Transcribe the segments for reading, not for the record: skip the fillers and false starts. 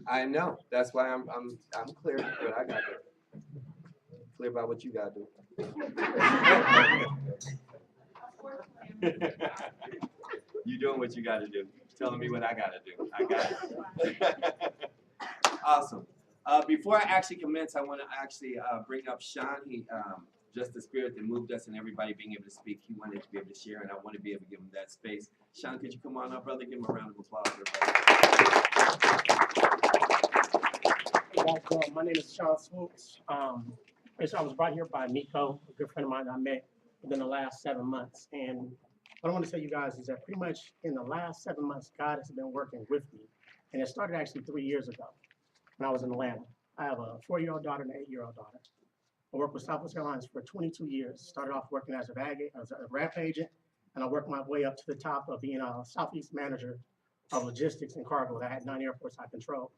I know. That's why I'm clear what I gotta do. Clear about what you gotta do. You doing what you gotta do. Telling me what I gotta do. I got it. Awesome. Before I actually commence, I want to actually bring up Sean. He just the spirit that moved us and everybody being able to speak. He wanted to be able to share, and I want to be able to give him that space. Sean, could you come on up, brother? Give him a round of applause, everybody. My name is Sean Swoops. I was brought here by Nico, a good friend of mine that I met within the last 7 months. And what I want to tell you guys is that pretty much in the last 7 months, God has been working with me. And it started actually 3 years ago when I was in Atlanta. I have a 4-year-old daughter and an 8-year-old daughter. I worked with Southwest Airlines for 22 years. Started off working as a rap agent, and I worked my way up to the top of being a Southeast manager of logistics and cargo. I had 9 airports I controlled.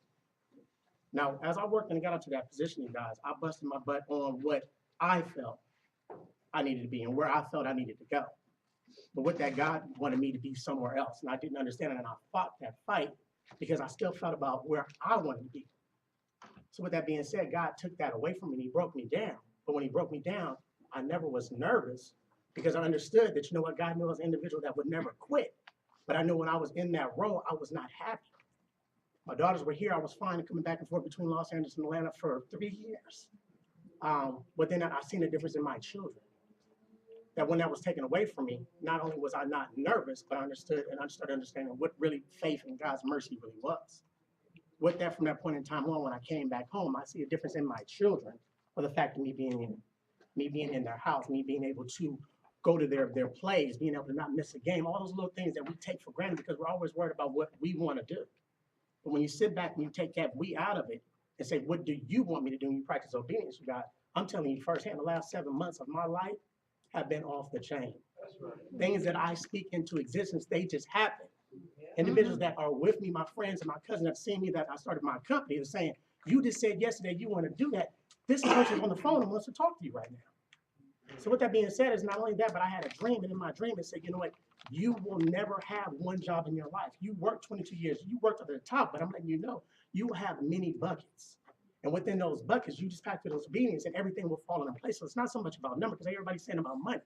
Now, as I worked and got up to that position, you guys, I busted my butt on what I felt I needed to be and where I felt I needed to go. But with that, God wanted me to be somewhere else, and I didn't understand it, and I fought that fight because I still felt about where I wanted to be. So with that being said, God took that away from me and he broke me down. But when he broke me down, I never was nervous because I understood that, you know what, God knew I was an individual that would never quit. But I knew when I was in that role, I was not happy. My daughters were here. I was fine coming back and forth between Los Angeles and Atlanta for 3 years. But then I seen a difference in my children. That when that was taken away from me, not only was I not nervous, but I understood and I started understanding what really faith in God's mercy really was. With that, from that point in time on, when I came back home, I see a difference in my children for the fact of me being in their house, me being able to go to their plays, being able to not miss a game, all those little things that we take for granted because we're always worried about what we want to do. But when you sit back and you take that we out of it and say, what do you want me to do? And you practice obedience, you guys. I'm telling you firsthand, the last 7 months of my life have been off the chain. That's right. Things that I speak into existence, they just happen. Individuals that are with me, my friends and my cousin that seen me that I started my company, are saying, you just said yesterday you want to do that. This person's on the phone and wants to talk to you right now. So with that being said, it's not only that, but I had a dream, and in my dream it said, you know what, you will never have one job in your life. You worked 22 years, you worked at the top, but I'm letting you know, you will have many buckets. And within those buckets, you just practice those obedience and everything will fall into place. So it's not so much about number, because everybody's saying about money.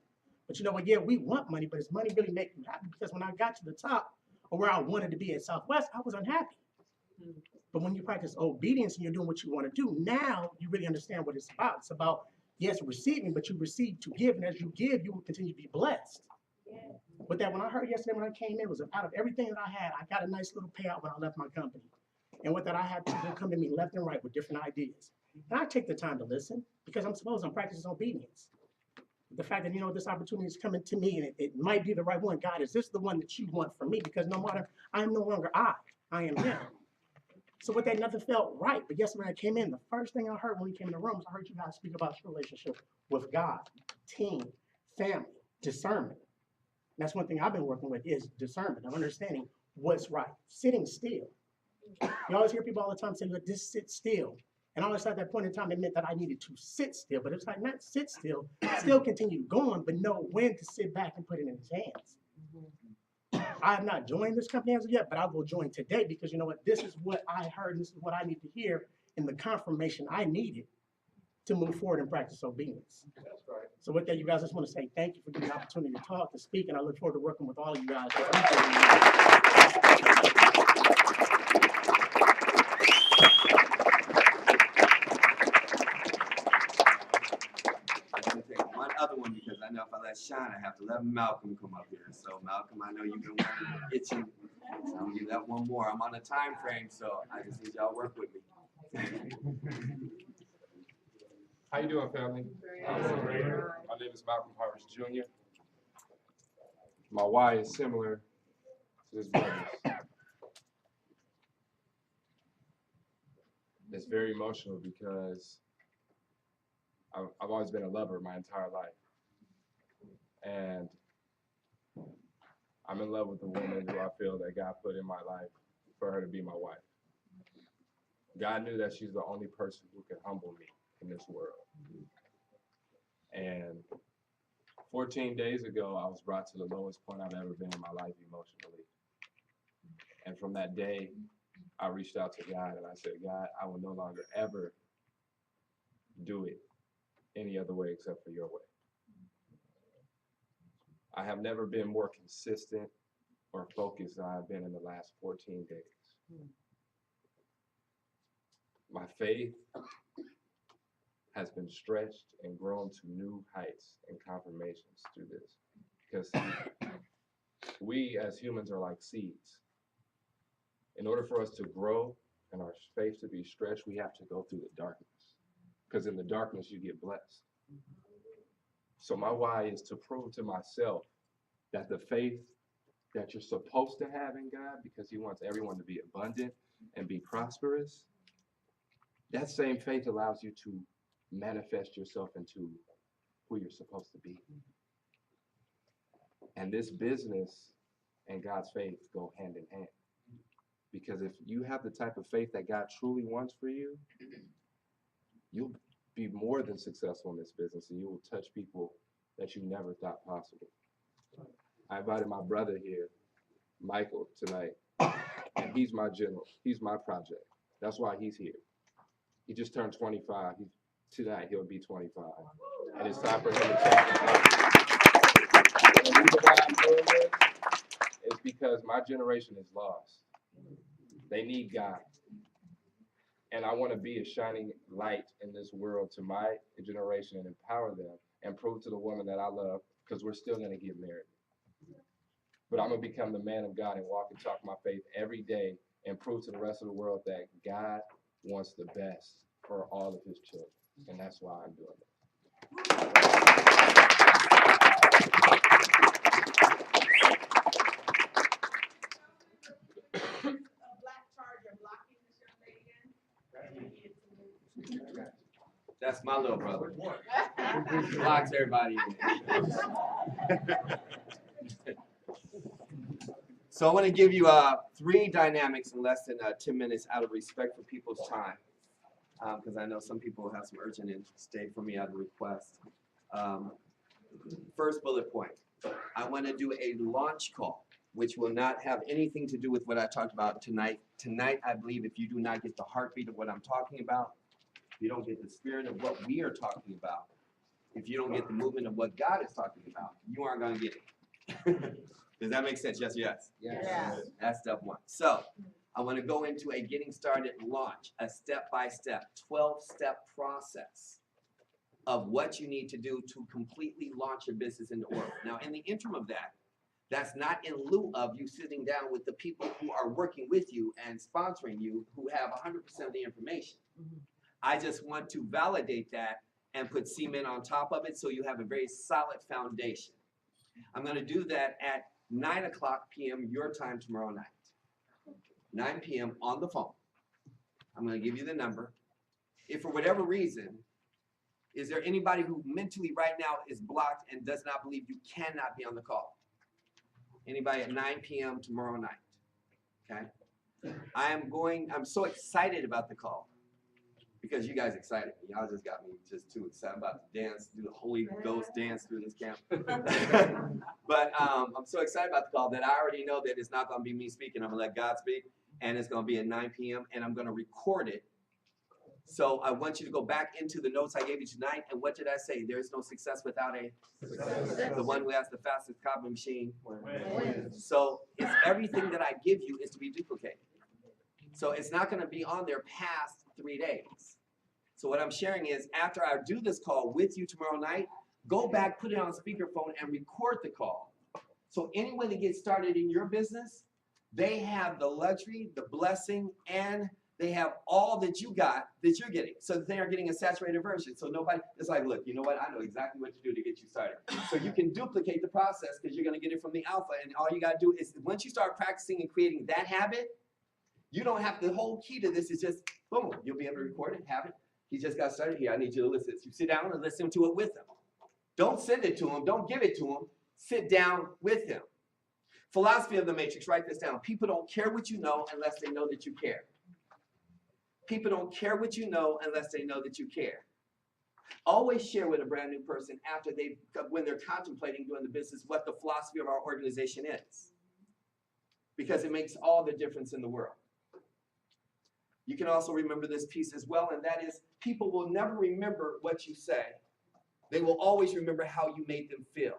But you know what, yeah, we want money, but does money really make you happy? Because when I got to the top, or where I wanted to be at Southwest, I was unhappy. But when you practice obedience and you're doing what you want to do, now you really understand what it's about. It's about, yes, receiving, but you receive to give, and as you give, you will continue to be blessed. But that when I heard yesterday when I came in, it was out of everything that I had, I got a nice little payout when I left my company. And with that, I had people come to me left and right with different ideas. And I take the time to listen because I'm practicing obedience. The fact that, you know, this opportunity is coming to me and it might be the right one. God, is this the one that you want for me? Because no matter, I am no longer I am him. So with that, nothing felt right. But yes, when I came in, the first thing I heard when we came in the room was I heard you guys speak about your relationship with God, team, family, discernment. And that's one thing I've been working with is discernment of understanding what's right, sitting still. You always hear people all the time say, look, just sit still. And always at that point in time, it meant that I needed to sit still. But it's like not sit still, still continue going, but know when to sit back and put it in his hands. I have not joined this company as of yet, but I will join today because you know what? This is what I heard, and this is what I need to hear, and the confirmation I needed to move forward and practice obedience. That's right. So with that, you guys, I just want to say thank you for giving me the opportunity to talk, to speak, and I look forward to working with all of you guys. One other one because I know if I let Sean, I have to let Malcolm come up here. So Malcolm, I know you've been itching. So I'm gonna give that one more. I'm on a time frame, so I just need y'all to work with me. How you doing, family? My name is Malcolm Harris Jr. My why is similar to this brother's. It's very emotional because I've always been a lover my entire life. And I'm in love with a woman who I feel that God put in my life for her to be my wife. God knew that she's the only person who can humble me in this world. And 14 days ago, I was brought to the lowest point I've ever been in my life emotionally. And from that day, I reached out to God and I said, God, I will no longer ever do it any other way except for your way. I have never been more consistent or focused than I've been in the last 14 days. My faith has been stretched and grown to new heights and confirmations through this. Because we as humans are like seeds. In order for us to grow and our faith to be stretched, we have to go through the darkness. Because in the darkness, you get blessed. So my why is to prove to myself that the faith that you're supposed to have in God, because he wants everyone to be abundant and be prosperous, that same faith allows you to manifest yourself into who you're supposed to be. And this business and God's faith go hand in hand. Because if you have the type of faith that God truly wants for you, you'll be more than successful in this business, and you will touch people that you never thought possible. I invited my brother here, Michael, tonight, and he's my general. He's my project. That's why he's here. He just turned 25. Tonight he'll be 25, and it's time for him to change. And the reason why I'm doing this is because my generation is lost. They need God. And I want to be a shining light in this world to my generation and empower them and prove to the woman that I love, because we're still going to get married. But I'm going to become the man of God and walk and talk my faith every day and prove to the rest of the world that God wants the best for all of his children. And that's why I'm doing it. That's my little brother. Blocks everybody. So I want to give you 3 dynamics in less than 10 minutes out of respect for people's time, because I know some people have some urgent and stay for me out of request. First bullet point, I want to do a launch call, which will not have anything to do with what I talked about tonight. Tonight, I believe if you do not get the heartbeat of what I'm talking about, if you don't get the spirit of what we are talking about, if you don't get the movement of what God is talking about, you aren't going to get it. Does that make sense? Yes, yes? Yes. Yeah. That's step 1. So I want to go into a getting started launch, a step-by-step, 12-step process of what you need to do to completely launch your business in the world. Now, in the interim of that, that's not in lieu of you sitting down with the people who are working with you and sponsoring you, who have 100% of the information. I just want to validate that and put cement on top of it so you have a very solid foundation. I'm going to do that at 9 p.m. your time tomorrow night. 9 p.m. on the phone. I'm going to give you the number. If for whatever reason, is there anybody who mentally right now is blocked and does not believe you cannot be on the call? Anybody at 9 p.m. tomorrow night? Okay. I'm so excited about the call because you guys excited me. Y'all just got me just too excited. I'm about to dance, do the Holy Ghost dance through this camp. But I'm so excited about the call that I already know that it's not going to be me speaking. I'm going to let God speak, and it's going to be at 9 p.m. and I'm going to record it. So I want you to go back into the notes I gave you tonight. And what did I say? There is no success without a success. The one who has the fastest copy machine wins. So it's everything that I give you is to be duplicated. So it's not going to be on there past 3 days. So what I'm sharing is after I do this call with you tomorrow night, go back, put it on speakerphone, and record the call. So anyone that gets started in your business, they have the luxury, the blessing, and they have all that you got that you're getting. So that they are getting a saturated version. So nobody, it's like, look, you know what? I know exactly what to do to get you started. So you can duplicate the process because you're going to get it from the alpha. And all you got to do is once you start practicing and creating that habit, you don't have, the whole key to this is just, boom, you'll be able to record it, have it. He just got started here. I need you to listen. You sit down and listen to it with him. Don't send it to him. Don't give it to him. Sit down with him. Philosophy of the matrix, write this down. People don't care what you know unless they know that you care. People don't care what you know unless they know that you care. Always share with a brand new person after when they're contemplating doing the business, what the philosophy of our organization is. Because it makes all the difference in the world. you can also remember this piece as well, and that is people will never remember what you say. They will always remember how you made them feel.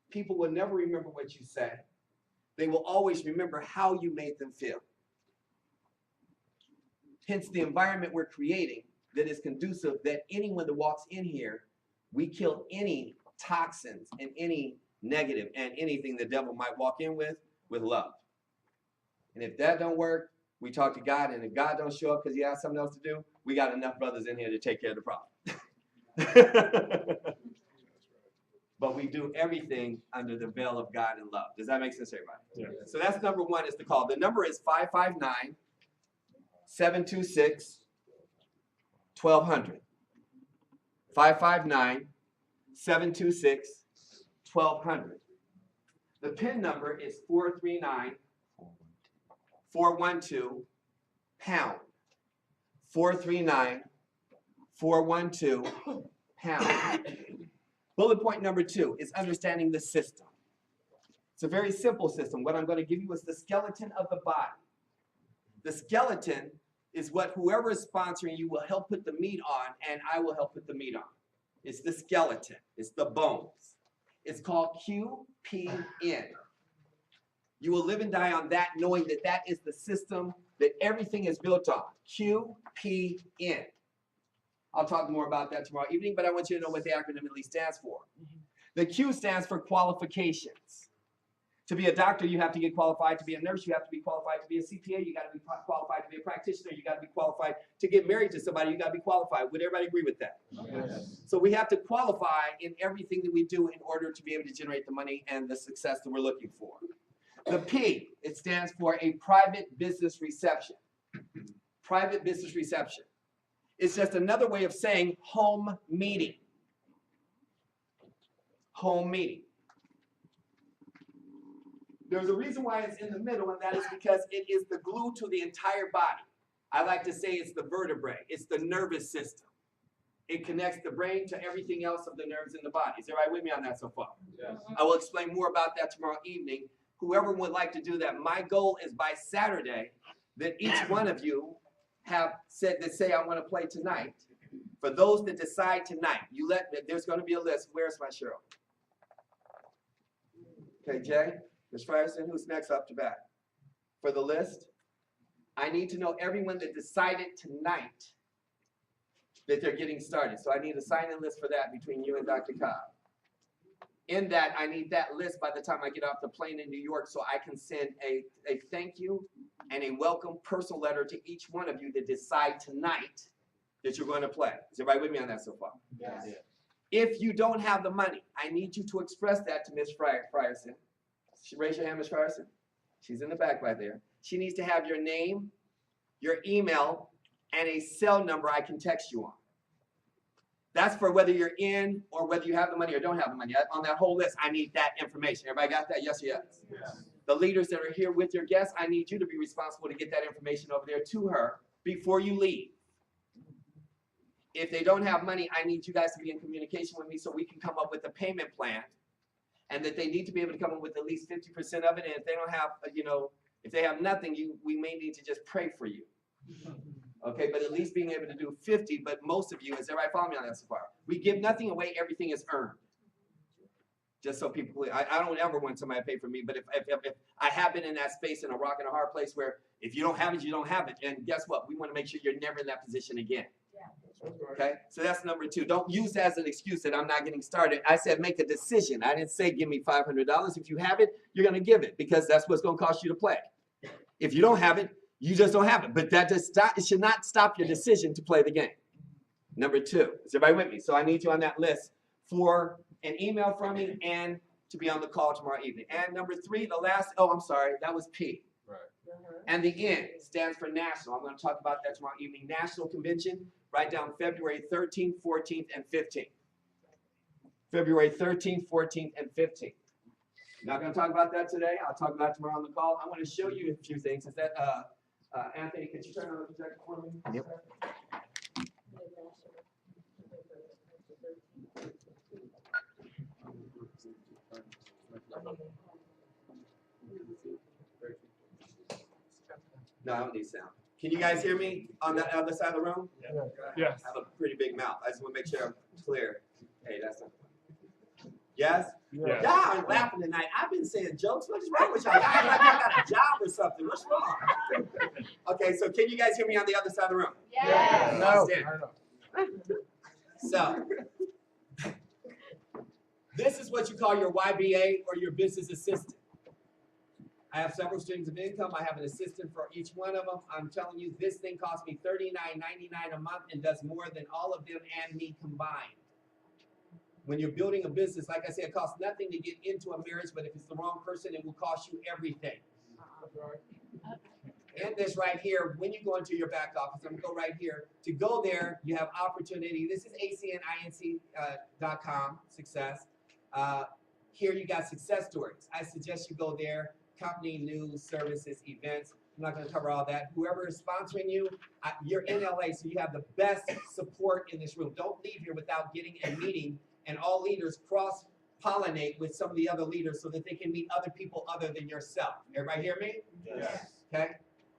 People will never remember what you say. They will always remember how you made them feel. Hence the environment we're creating that is conducive that anyone that walks in here, we kill any toxins and any negative and anything the devil might walk in with love. And if that don't work, we talk to God, and if God don't show up because he has something else to do, we got enough brothers in here to take care of the problem. But we do everything under the veil of God and love. Does that make sense, everybody? Yeah. So that's number one, is the call. The number is 559-726-1200. 559-726-1200. The PIN number is 439-412-pound. 439-412-pound. Bullet point number 2 is understanding the system. It's a very simple system. What I'm going to give you is the skeleton of the body. The skeleton is what whoever is sponsoring you will help put the meat on, and I will help put the meat on. It's the skeleton. It's the bones. It's called QPN. You will live and die on that, knowing that that is the system that everything is built on. QPN. I'll talk more about that tomorrow evening, but I want you to know what the acronym at least stands for. The Q stands for qualifications. To be a doctor, you have to get qualified. To be a nurse, you have to be qualified. To be a CPA, you got to be qualified. To be a practitioner, you got to be qualified. To get married to somebody, you got to be qualified. Would everybody agree with that? Yes. So we have to qualify in everything that we do in order to be able to generate the money and the success that we're looking for. The P, it stands for a private business reception. Private business reception. It's just another way of saying home meeting. Home meeting. There's a reason why it's in the middle, and that is because it is the glue to the entire body. I like to say it's the vertebrae. It's the nervous system. It connects the brain to everything else of the nerves in the body. Is everybody with me on that so far? Yes. I will explain more about that tomorrow evening. Whoever would like to do that, my goal is by Saturday that each one of you have said that say I want to play tonight. For those that decide tonight, there's going to be a list. Where's my Cheryl? Okay, Jay, Ms. Frierson, who's next up to bat? For the list, I need to know everyone that decided tonight that they're getting started. So I need a sign-in list for that between you and Dr. Cobb. In that, I need that list by the time I get off the plane in New York so I can send a thank you and a welcome personal letter to each one of you that decide tonight that you're going to play. Is everybody with me on that so far? Yes. If you don't have the money, I need you to express that to Ms. Frierson. Raise your hand, Ms. Frierson. She's in the back right there. She needs to have your name, your email, and a cell number I can text you on. That's for whether you're in or whether you have the money or don't have the money. On that whole list, I need that information. Everybody got that? Yes or yes? Yes. The leaders that are here with your guests, I need you to be responsible to get that information over there to her before you leave. If they don't have money, I need you guys to be in communication with me so we can come up with a payment plan, and that they need to be able to come up with at least 50% of it. And if they don't have, if they have nothing, we may need to just pray for you. Okay, but at least being able to do 50, but most of you, is everybody following me on that so far? We give nothing away, everything is earned. Just so people, I don't ever want somebody to pay for me, but if I have been in that space in a rock and a hard place where if you don't have it, you don't have it. And guess what? We want to make sure you're never in that position again. Okay, so that's number 2. Don't use that as an excuse that I'm not getting started. I said make a decision. I didn't say give me $500. If you have it, you're going to give it because that's what's going to cost you to play. If you don't have it, you just don't have it. But that it should not stop your decision to play the game. Number 2. Is everybody with me? So I need you on that list for an email from me and to be on the call tomorrow evening. And number 3, the last, I'm sorry, that was P. Right. And the N stands for national. I'm going to talk about that tomorrow evening. National Convention. Write down February 13th, 14th, and 15th. February 13th, 14th, and 15th. Not going to talk about that today. I'll talk about it tomorrow on the call. I want to show you a few things. Is that, Anthony, could you turn on the projector for me? Yep. No, I don't need sound. Can you guys hear me on the other side of the room? Yes. I have a pretty big mouth. I just want to make sure I'm clear. Hey, that's not. Yes? Yeah. Y'all aren't laughing tonight. I've been saying jokes. What's wrong with y'all? Y'all act like y'all got a job or something. What's wrong? Okay, so can you guys hear me on the other side of the room? Yes. No. So, this is what you call your YBA or your business assistant. I have several streams of income. I have an assistant for each one of them. I'm telling you, this thing costs me $39.99 a month and does more than all of them and me combined. When you're building a business, like I said, it costs nothing to get into a marriage, but if it's the wrong person, it will cost you everything. And this right here, when you go into your back office, I'm gonna go right here. To go there, you have opportunity. This is acninc.com, success. Here you got success stories. I suggest you go there. Company, news, services, events. I'm not gonna cover all that. Whoever is sponsoring you, you're in LA, so you have the best support in this room. Don't leave here without getting a meeting, and all leaders cross-pollinate with some of the other leaders so that they can meet other people other than yourself. Everybody hear me? Yes. Okay.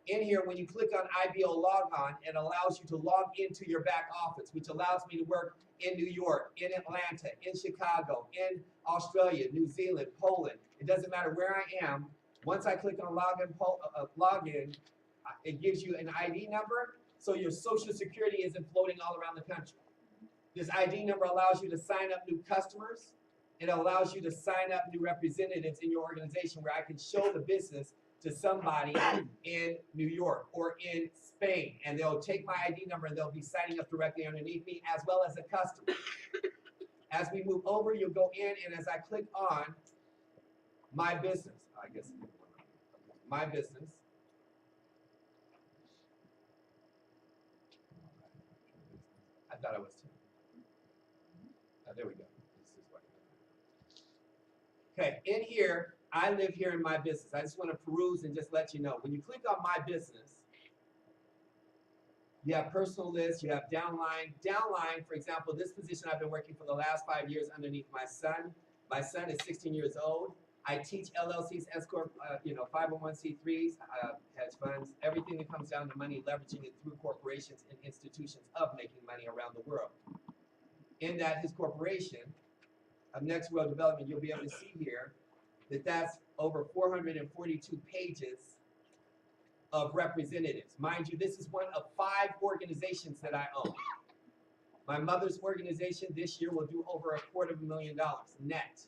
In here, when you click on IBO log on, it allows you to log into your back office, which allows me to work in New York, in Atlanta, in Chicago, in Australia, New Zealand, Poland. It doesn't matter where I am. Once I click on login, it gives you an ID number, so your social security isn't floating all around the country. This ID number allows you to sign up new customers. It allows you to sign up new representatives in your organization where I can show the business to somebody in New York or in Spain, and they'll take my ID number and they'll be signing up directly underneath me as well as a customer. As we move over, you'll go in, and as I click on my business, my business, I thought I was too. There we go. This is what. Okay, in here, I live here in my business. I just want to peruse and just let you know. When you click on my business, you have personal lists, you have downline. Downline, for example, this position I've been working for the last 5 years underneath my son. My son is 16 years old. I teach LLCs, S Corp, 501c3s, hedge funds, everything that comes down to money, leveraging it through corporations and institutions of making money around the world. In that, his corporation of Next World Development, you'll be able to see here that that's over 442 pages of representatives. Mind you, this is one of 5 organizations that I own. My mother's organization this year will do over $250,000 net.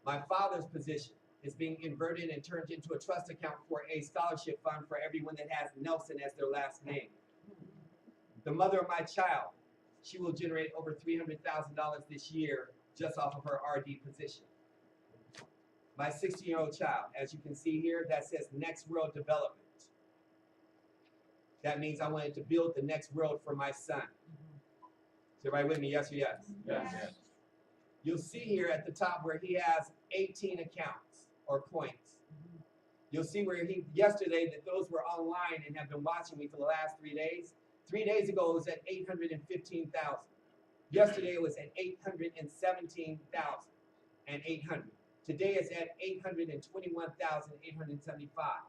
My father's position is being inverted and turned into a trust account for a scholarship fund for everyone that has Nelson as their last name. The mother of my child, she will generate over $300,000 this year just off of her RD position. My 16-year-old child, as you can see here, that says Next World Development. That means I wanted to build the next world for my son. Is everybody with me? Yes or yes? Yes. You'll see here at the top where he has 18 accounts or coins. You'll see where yesterday that those were online and have been watching me for the last 3 days. 3 days ago it was at 815,000. Yesterday it was at 817,800. Today it's at 821,875.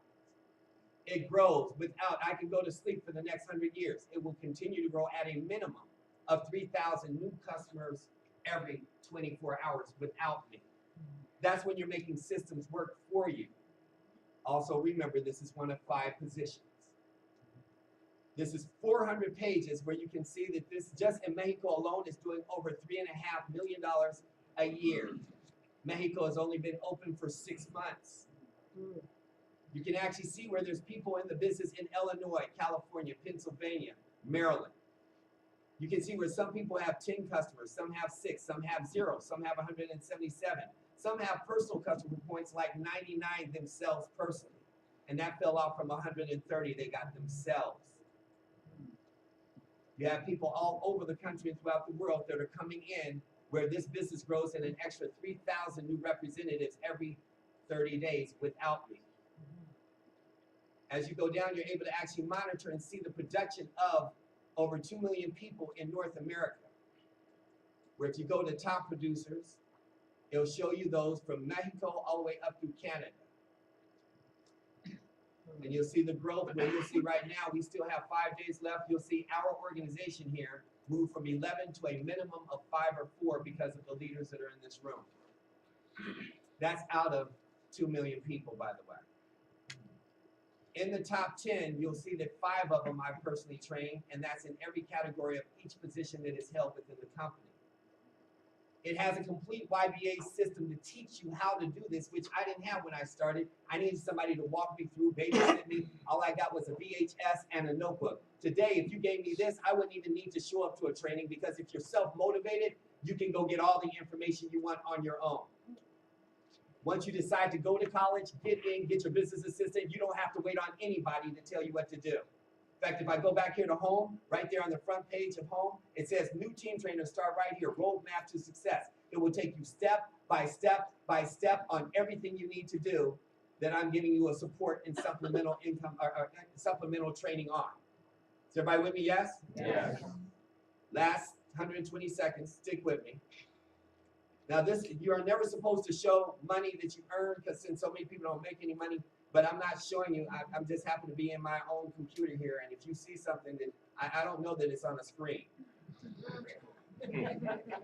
It grows without, I can go to sleep for the next 100 years. It will continue to grow at a minimum of 3,000 new customers every 24 hours without me. That's when you're making systems work for you. Also remember, this is one of 5 positions. This is 400 pages where you can see that this just in Mexico alone is doing over $3.5 million a year. Mexico has only been open for 6 months. You can actually see where there's people in the business in Illinois, California, Pennsylvania, Maryland. You can see where some people have 10 customers, some have 6, some have 0, some have 177. Some have personal customer points like 99 themselves personally. And that fell off from 130 they got themselves. You have people all over the country and throughout the world that are coming in where this business grows in an extra 3,000 new representatives every 30 days without me. As you go down, you're able to actually monitor and see the production of over 2 million people in North America. Where if you go to top producers, it'll show you those from Mexico all the way up through Canada. And you'll see the growth where you'll see right now, we still have 5 days left. You'll see our organization here move from 11 to a minimum of 5 or 4 because of the leaders that are in this room. That's out of 2 million people, by the way. In the top 10, you'll see that 5 of them I personally trained, and that's in every category of each position that is held within the company. It has a complete YBA system to teach you how to do this, which I didn't have when I started. I needed somebody to walk me through, babysit me. All I got was a VHS and a notebook. Today, if you gave me this, I wouldn't even need to show up to a training, because if you're self-motivated, you can go get all the information you want on your own. Once you decide to go to college, get in, get your business assistant. You don't have to wait on anybody to tell you what to do. In fact, if I go back here to home, right there on the front page of home, it says new team trainers start right here, roadmap to success. It will take you step by step by step on everything you need to do that I'm giving you a support and supplemental income or supplemental training on. Is everybody with me? Yes? Yes. Last 120 seconds, stick with me. Now this, you are never supposed to show money that you earn, because since so many people don't make any money, but I'm not showing you, I'm just happen to be in my own computer here, and if you see something that, I don't know that it's on a screen.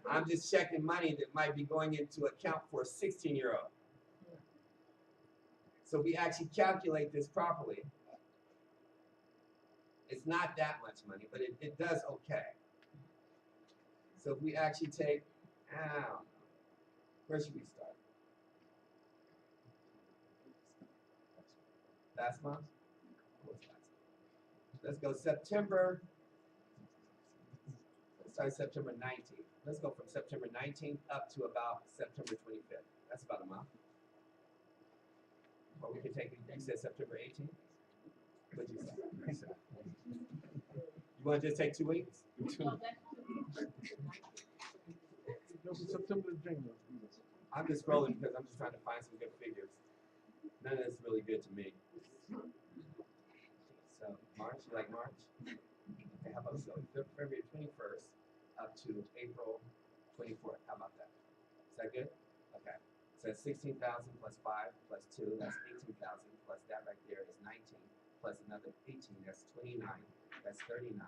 I'm just checking money that might be going into account for a 16-year-old. So if we actually calculate this properly, it's not that much money, but it does okay. So if we actually take, where should we start? Last month? What's last month? Let's go September. Let's start September 19th. Let's go from September 19th up to about September 25th. That's about a month. Or we could take, you said September 18th? What'd you say? You want to just take 2 weeks? I'm just scrolling because I'm just trying to find some good figures. None of this is really good to me. So March, you like March? Okay, how about February 21st up to April 24th? How about that? Is that good? Okay. So that's 16,000 plus 5 plus 2. That's 18,000 plus that right there is 19 plus another 18. That's 29. That's 39.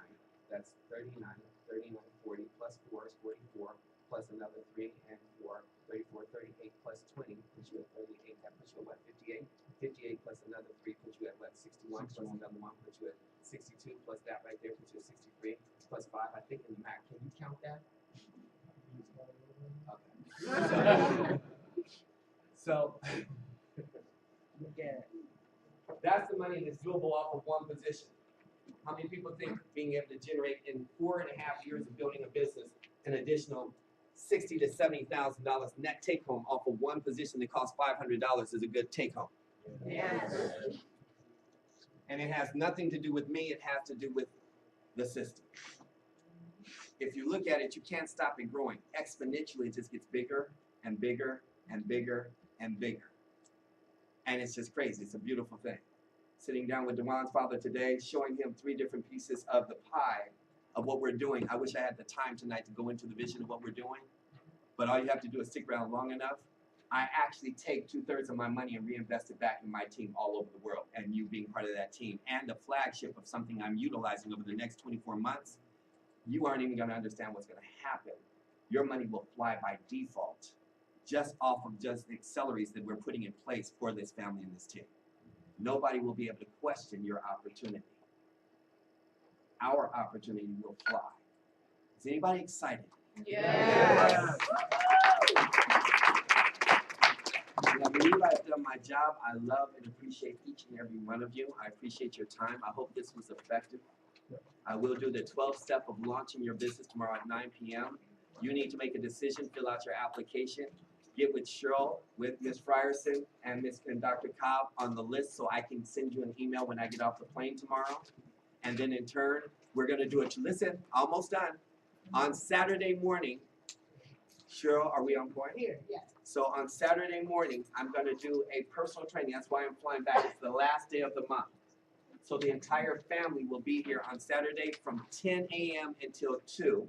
That's 39. 39, 40 plus 4 is 44. Plus another 3 and 4, 34, 38 plus 20 puts you at 38. That puts you at what, 58? 58 plus another 3 puts you at what, 61 plus another 1 puts you at 62 plus that right there puts you at 63 plus 5. I think in the math, can you count that? Okay. So that's the money that's doable off of one position. How many people think being able to generate in 4.5 years of building a business an additional $60,000 to $70,000 net take home off of one position that costs $500 is a good take home? Yes. And it has nothing to do with me, it has to do with the system. If you look at it, you can't stop it growing. Exponentially, it just gets bigger and bigger and bigger and bigger. And it's just crazy. It's a beautiful thing. Sitting down with Dewan's father today, showing him 3 different pieces of the pie of what we're doing. I wish I had the time tonight to go into the vision of what we're doing, but all you have to do is stick around long enough. I actually take 2/3 of my money and reinvest it back in my team all over the world, and you being part of that team, and the flagship of something I'm utilizing over the next 24 months, you aren't even gonna understand what's gonna happen. Your money will fly by default, just off of just the accelerators that we're putting in place for this family and this team. Nobody will be able to question your opportunity. Our opportunity will fly. Is anybody excited? Yes. And I believe I've done my job. I love and appreciate each and every one of you. I appreciate your time. I hope this was effective. I will do the 12th step of launching your business tomorrow at 9 p.m. You need to make a decision, fill out your application, get with Cheryl, with Ms. Frierson, and Dr. Cobb on the list so I can send you an email when I get off the plane tomorrow. And then in turn, we're going to do it. Listen, almost done. On Saturday morning, Cheryl, are we on point? Here, yes. So on Saturday morning, I'm going to do a personal training. That's why I'm flying back. It's the last day of the month. So the entire family will be here on Saturday from 10 a.m. until 2.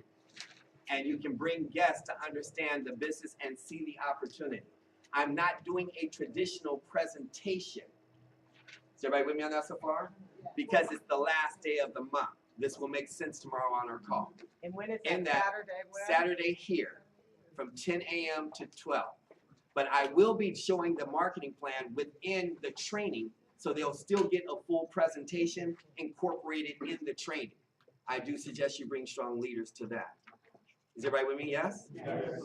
And you can bring guests to understand the business and see the opportunity. I'm not doing a traditional presentation. Is everybody with me on that so far? Because it's the last day of the month. This will make sense tomorrow on our call. And when is In that, that Saturday? When? Saturday here, from 10 a.m. to 12. But I will be showing the marketing plan within the training, so they'll still get a full presentation incorporated in the training. I do suggest you bring strong leaders to that. Is everybody with me? Yes?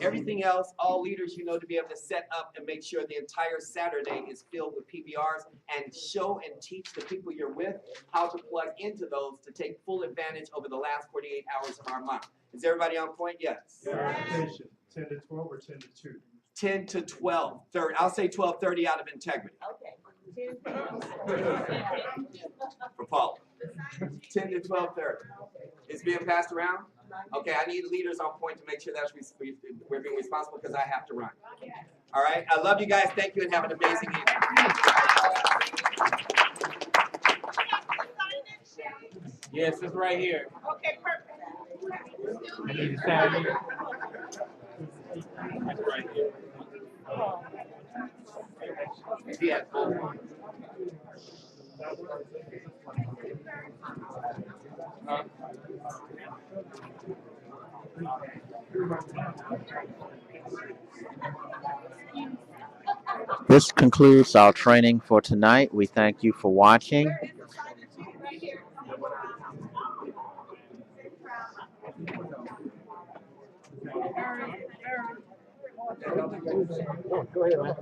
Everything else, all leaders, you know, to be able to set up and make sure the entire Saturday is filled with PBRs and show and teach the people you're with how to plug into those to take full advantage over the last 48 hours of our month. Is everybody on point? Yes. 10 to 12 or 10 to 2? 10 to 12. I'll say 12:30 out of integrity Okay. for Paula. 10 to 12:30. It's being passed around? Okay, I need leaders on point to make sure that we're being responsible because I have to run. All right, I love you guys. Thank you and have an amazing evening. Yes, it's right here. Okay, perfect. I need to sign here. It's right here. Yeah. This concludes our training for tonight. We thank you for watching. Go ahead, man.